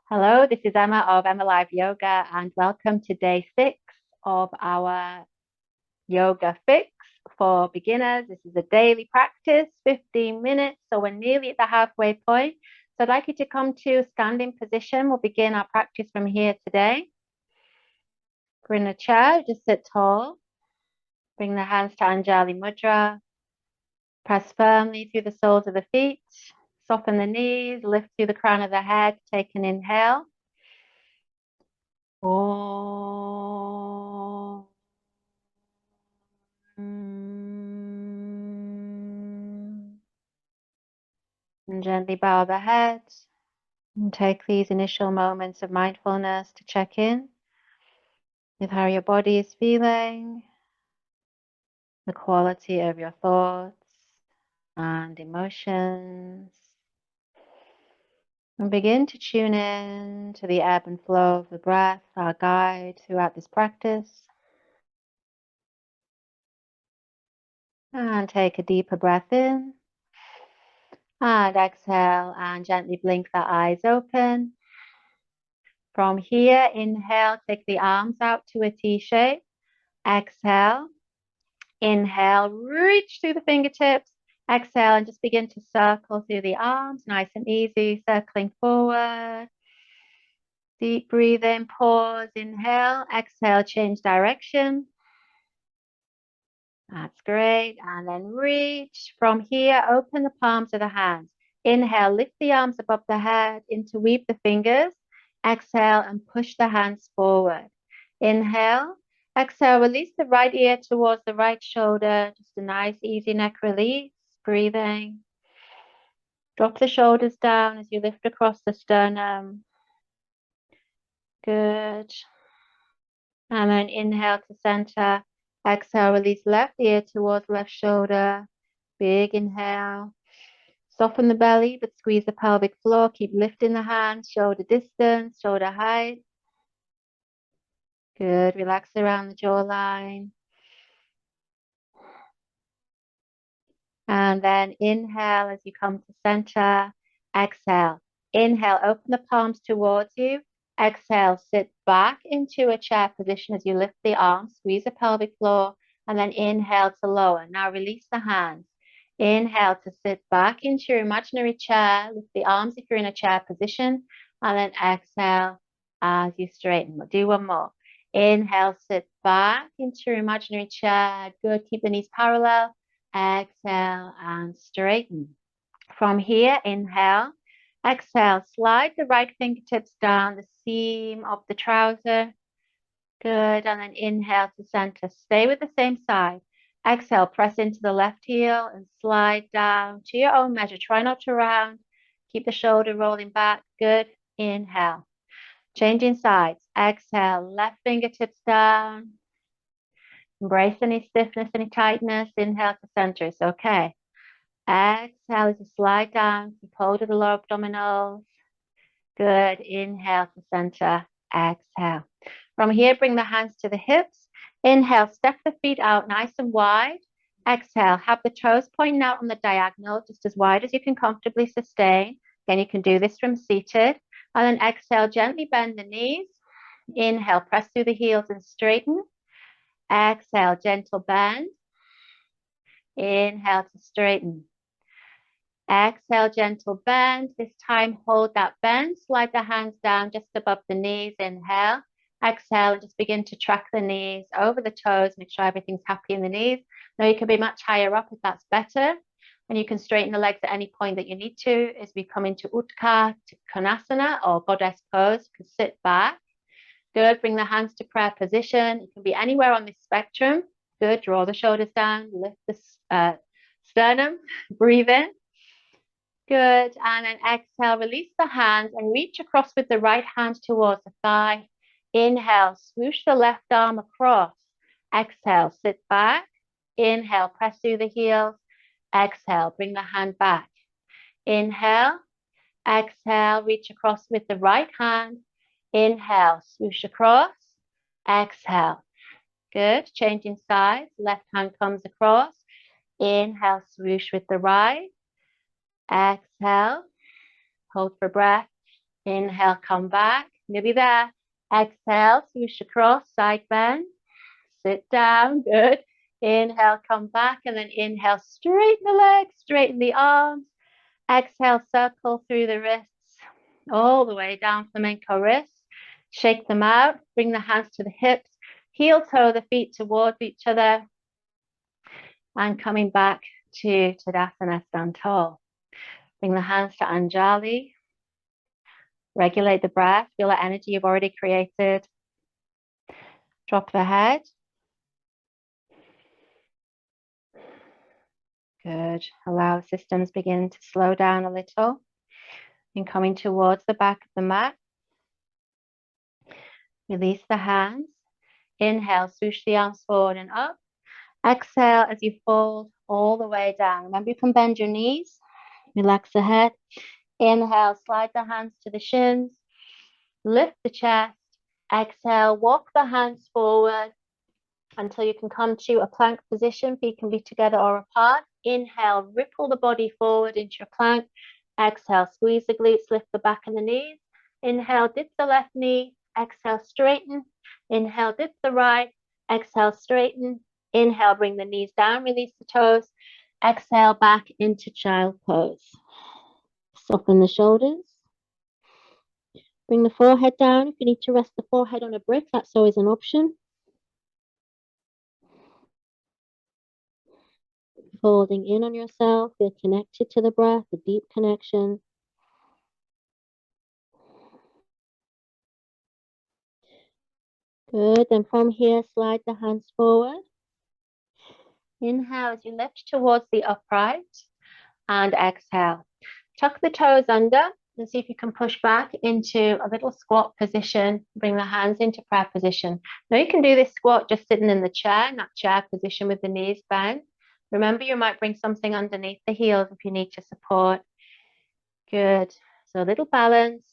Hello, this is Emma of EmmaLiveYoga and welcome to day 6 of our yoga fix for beginners. This is a daily practice, 15 minutes, so we're nearly at the halfway point. So I'd like you to come to standing position. We'll begin our practice from here today. We're in a chair, just sit tall. Bring the hands to Anjali Mudra. Press firmly through the soles of the feet. Soften the knees, lift through the crown of the head. Take an inhale. Oh. And gently bow the head and take these initial moments of mindfulness to check in with how your body is feeling, the quality of your thoughts and emotions. And begin to tune in to the ebb and flow of the breath, our guide throughout this practice. And take a deeper breath in. And exhale and gently blink the eyes open. From here, inhale, take the arms out to a T shape. Exhale. Inhale, reach through the fingertips. Exhale and just begin to circle through the arms, nice and easy, circling forward. Deep breathing, pause, inhale, exhale, change direction. That's great. And then reach. From here, open the palms of the hands. Inhale, lift the arms above the head, interweave the fingers. Exhale and push the hands forward. Inhale. Exhale, release the right ear towards the right shoulder. Just a nice, easy neck release. Breathing. Drop the shoulders down as you lift across the sternum. Good. And then inhale to center. Exhale, release left ear towards left shoulder. Big inhale. Soften the belly, but squeeze the pelvic floor. Keep lifting the hands, shoulder distance, shoulder height. Good. Relax around the jawline. And then inhale as you come to center. Exhale. Inhale, open the palms towards you. Exhale, sit back into a chair position as you lift the arms, squeeze the pelvic floor, and then inhale to lower. Now release the hands. Inhale to sit back into your imaginary chair. Lift the arms if you're in a chair position, and then exhale as you straighten. We'll do one more. Inhale, sit back into your imaginary chair. Good. Keep the knees parallel. Exhale and straighten. From here, inhale. Exhale, slide the right fingertips down the seam of the trouser. Good. And then inhale to center. Stay with the same side. Exhale, press into the left heel and slide down to your own measure. Try not to round. Keep the shoulder rolling back. Good. Inhale. Changing sides. Exhale, left fingertips down. Embrace any stiffness, any tightness. Inhale to center. It's okay. Exhale as you slide down. Keep hold of the lower abdominals. Good. Inhale to center. Exhale. From here, bring the hands to the hips. Inhale, step the feet out nice and wide. Exhale, have the toes pointing out on the diagonal, just as wide as you can comfortably sustain. Again, you can do this from seated. And then exhale, gently bend the knees. Inhale, press through the heels and straighten. Exhale, gentle bend. Inhale to straighten. Exhale, gentle bend. This time, hold that bend. Slide the hands down just above the knees. Inhale. Exhale, and just begin to track the knees over the toes. Make sure everything's happy in the knees. Now you can be much higher up if that's better. And you can straighten the legs at any point that you need to as we come into Utkata Konasana or goddess pose. You can sit back. Good. Bring the hands to prayer position. It can be anywhere on this spectrum. Good. Draw the shoulders down. Lift the sternum. Breathe in. Good. And then exhale. Release the hands and reach across with the right hand towards the thigh. Inhale. Swoosh the left arm across. Exhale. Sit back. Inhale. Press through the heels. Exhale. Bring the hand back. Inhale. Exhale. Reach across with the right hand. Inhale. Swoosh across. Exhale. Good. Changing sides. Left hand comes across. Inhale. Swoosh with the right. Exhale. Hold for breath. Inhale, come back. Maybe there. Exhale, swoosh across, side bend. Sit down, good. Inhale, come back, and then inhale, straighten the legs, straighten the arms. Exhale, circle through the wrists, all the way down, flamenco wrists. Shake them out, bring the hands to the hips, heel toe the feet towards each other, and coming back to Tadasana, stand tall. Bring the hands to Anjali. Regulate the breath, feel the energy you've already created. Drop the head. Good. Allow systems begin to slow down a little. And coming towards the back of the mat. Release the hands. Inhale, swoosh the arms forward and up. Exhale as you fold all the way down. Remember, you can bend your knees. Relax the head. Inhale, slide the hands to the shins. Lift the chest. Exhale, walk the hands forward until you can come to a plank position. Feet can be together or apart. Inhale, ripple the body forward into your plank. Exhale, squeeze the glutes, lift the back and the knees. Inhale, dip the left knee. Exhale, straighten. Inhale, dip the right. Exhale, straighten. Inhale, bring the knees down, release the toes. Exhale, back into child pose. Soften the shoulders. Bring the forehead down. If you need to rest the forehead on a brick, that's always an option. Folding in on yourself, feel connected to the breath, a deep connection. Good, then from here, slide the hands forward. Inhale as you lift towards the upright, and exhale. Tuck the toes under and see if you can push back into a little squat position. Bring the hands into prayer position. Now you can do this squat just sitting in the chair, in that chair position with the knees bent. Remember, you might bring something underneath the heels if you need to support. Good. So a little balance.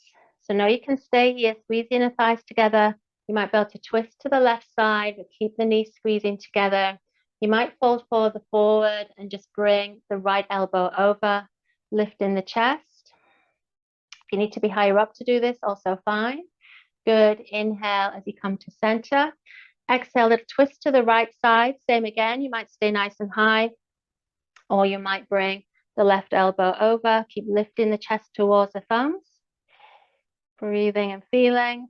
So now you can stay here, squeeze the inner thighs together. You might be able to twist to the left side, but keep the knees squeezing together. You might fold further forward and just bring the right elbow over, lifting the chest. If you need to be higher up to do this, also fine. Good. Inhale as you come to center. Exhale, little twist to the right side. Same again. You might stay nice and high, or you might bring the left elbow over. Keep lifting the chest towards the thumbs. Breathing and feeling.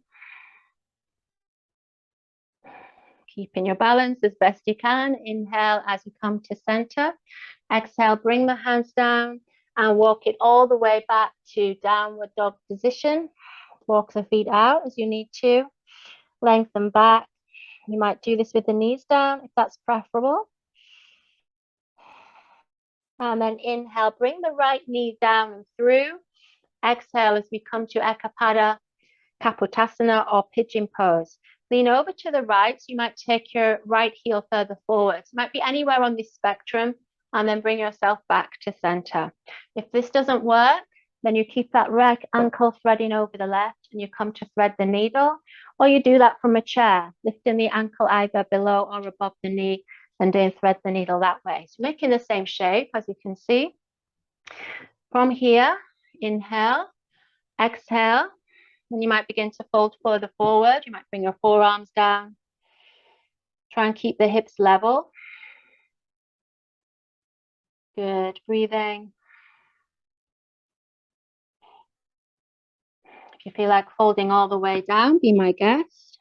Keeping your balance as best you can. Inhale as you come to center. Exhale, bring the hands down and walk it all the way back to downward dog position. Walk the feet out as you need to. Lengthen back. You might do this with the knees down if that's preferable. And then inhale, bring the right knee down and through. Exhale as we come to Ekapada, Kapotasana, or pigeon pose. Lean over to the right. So you might take your right heel further forward. It might be anywhere on this spectrum, and then bring yourself back to center. If this doesn't work, then you keep that right ankle threading over the left, and you come to thread the needle, or you do that from a chair, lifting the ankle either below or above the knee, and then thread the needle that way. So making the same shape, as you can see. From here, inhale, exhale. Then you might begin to fold further forward. You might bring your forearms down. Try and keep the hips level. Good. Breathing. If you feel like folding all the way down, be my guest.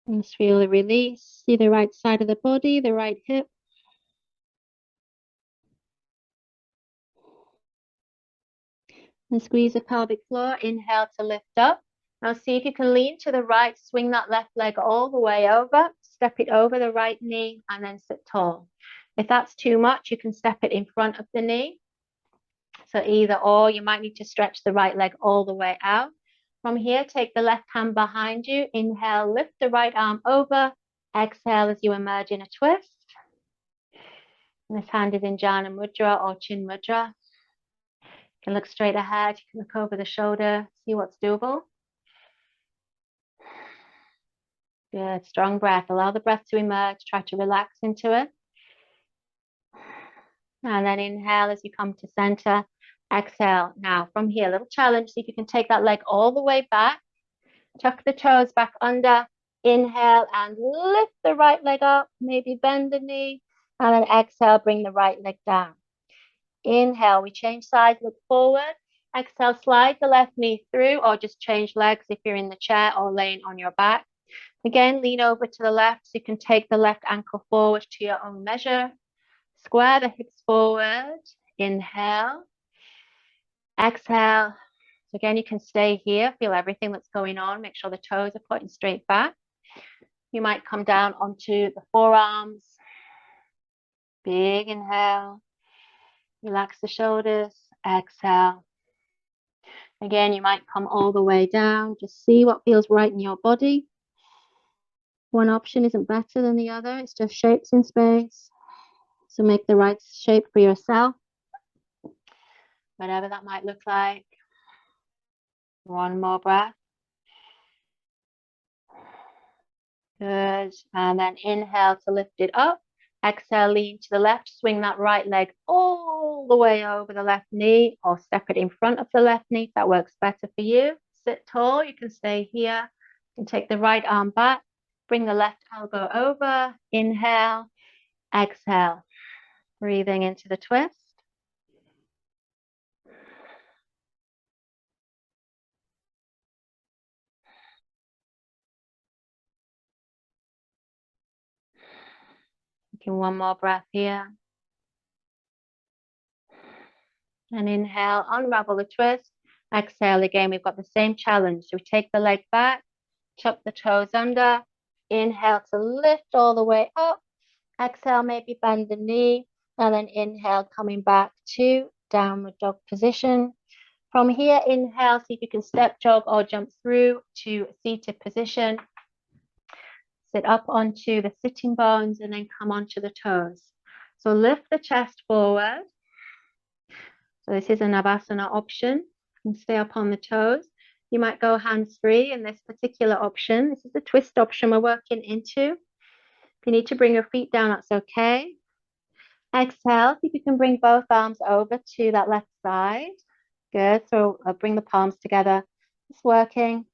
And just feel the release. See the right side of the body, the right hip. And squeeze the pelvic floor. Inhale to lift up. Now see if you can lean to the right, swing that left leg all the way over, step it over the right knee, and then sit tall. If that's too much, you can step it in front of the knee. So either or, you might need to stretch the right leg all the way out. From here, take the left hand behind you. Inhale, lift the right arm over. Exhale as you emerge in a twist. And this hand is in Jhana Mudra or Chin Mudra. You can look straight ahead, you can look over the shoulder, see what's doable. Good, strong breath. Allow the breath to emerge. Try to relax into it. And then inhale as you come to center. Exhale. Now from here, little challenge. See if you can take that leg all the way back. Tuck the toes back under. Inhale and lift the right leg up. Maybe bend the knee. And then exhale, bring the right leg down. Inhale, we change sides, look forward. Exhale, slide the left knee through or just change legs if you're in the chair or laying on your back. Again, lean over to the left so you can take the left ankle forward to your own measure. Square the hips forward. Inhale. Exhale. So again, you can stay here, feel everything that's going on. Make sure the toes are pointing straight back. You might come down onto the forearms. Big inhale. Relax the shoulders. Exhale. Again, you might come all the way down. Just see what feels right in your body. One option isn't better than the other. It's just shapes in space. So make the right shape for yourself, whatever that might look like. One more breath. Good. And then inhale to lift it up. Exhale, lean to the left. Swing that right leg all the way over the left knee or step it in front of the left knee. That works better for you. Sit tall. You can stay here. You can take the right arm back. Bring the left elbow over. Inhale. Exhale. Breathing into the twist. Taking one more breath here. And inhale, unravel the twist. Exhale again. We've got the same challenge. So we take the leg back, tuck the toes under. Inhale to lift all the way up. Exhale, maybe bend the knee. And then inhale, coming back to downward dog position. From here, inhale, see if you can step jog or jump through to seated position. Sit up onto the sitting bones and then come onto the toes. So lift the chest forward. So this is a Navasana option. And stay up on the toes. You might go hands-free in this particular option. This is the twist option we're working into. If you need to bring your feet down, that's okay. Exhale, see if you can bring both arms over to that left side. Good. So bring the palms together. Just working.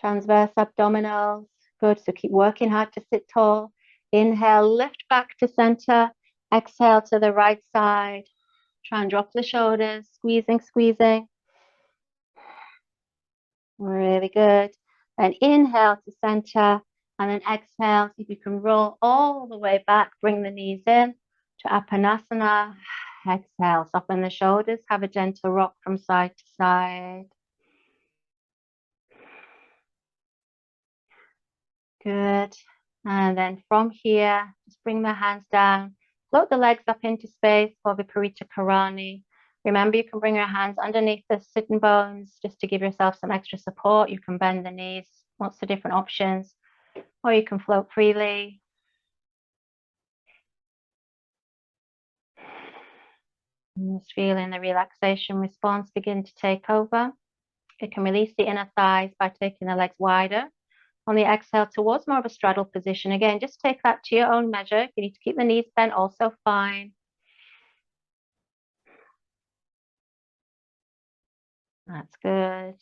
Transverse abdominals. Good. So keep working hard to sit tall. Inhale, lift back to center. Exhale to the right side. Try and drop the shoulders. Squeezing, squeezing. Really good. And inhale to center. And then exhale. See if you can roll all the way back. Bring the knees in to Apanasana. Exhale. Soften the shoulders. Have a gentle rock from side to side. Good. And then from here, just bring the hands down. Float the legs up into space for Viparita Karani. Remember, you can bring your hands underneath the sitting bones just to give yourself some extra support. You can bend the knees, lots of different options, or you can float freely. And just feeling the relaxation response begin to take over. You can release the inner thighs by taking the legs wider. On the exhale towards more of a straddle position. Again, just take that to your own measure. If you need to keep the knees bent, also fine. That's good.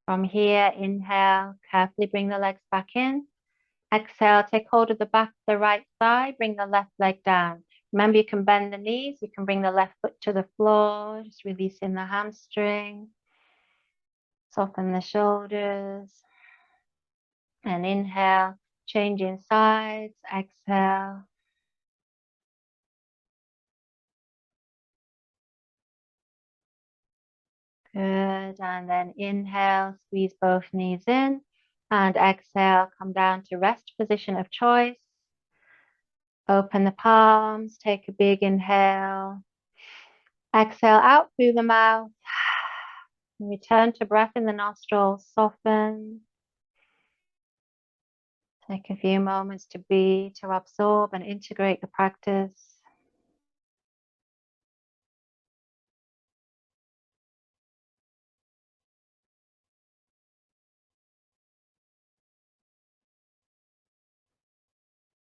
From here, inhale, carefully bring the legs back in. Exhale, take hold of the back of the right thigh, bring the left leg down. Remember, you can bend the knees, you can bring the left foot to the floor, just releasing the hamstring. Soften the shoulders. And inhale, changing sides, exhale. Good. And then inhale, squeeze both knees in. And exhale, come down to rest position of choice. Open the palms, take a big inhale. Exhale out through the mouth. Return to breath in the nostrils, soften. Take a few moments to be, to absorb and integrate the practice.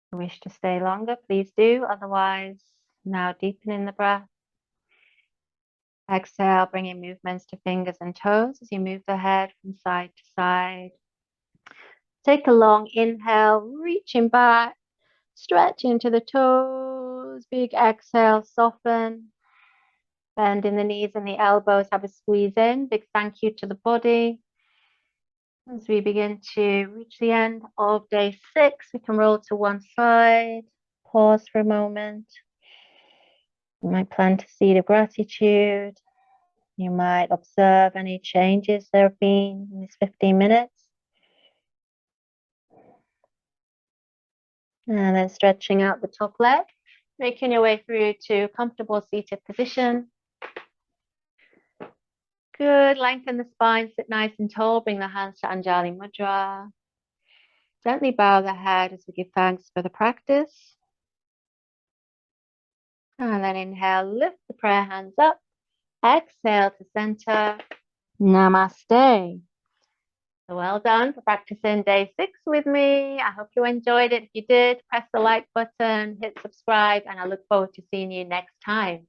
If you wish to stay longer, please do. Otherwise, now deepen in the breath. Exhale, bringing movements to fingers and toes as you move the head from side to side. Take a long inhale, reaching back, stretch into the toes. Big exhale, soften. Bending the knees and the elbows, have a squeeze in. Big thank you to the body. As we begin to reach the end of day 6, we can roll to one side. Pause for a moment. You might plant a seed of gratitude. You might observe any changes there have been in these 15 minutes. And then stretching out the top leg, making your way through to comfortable seated position. Good, lengthen the spine, sit nice and tall, bring the hands to Anjali Mudra. Gently bow the head as we give thanks for the practice. And then inhale, lift the prayer hands up. Exhale to center. Namaste. So well done for practicing day 6 with me. I hope you enjoyed it. If you did, press the like button, hit subscribe, and I look forward to seeing you next time.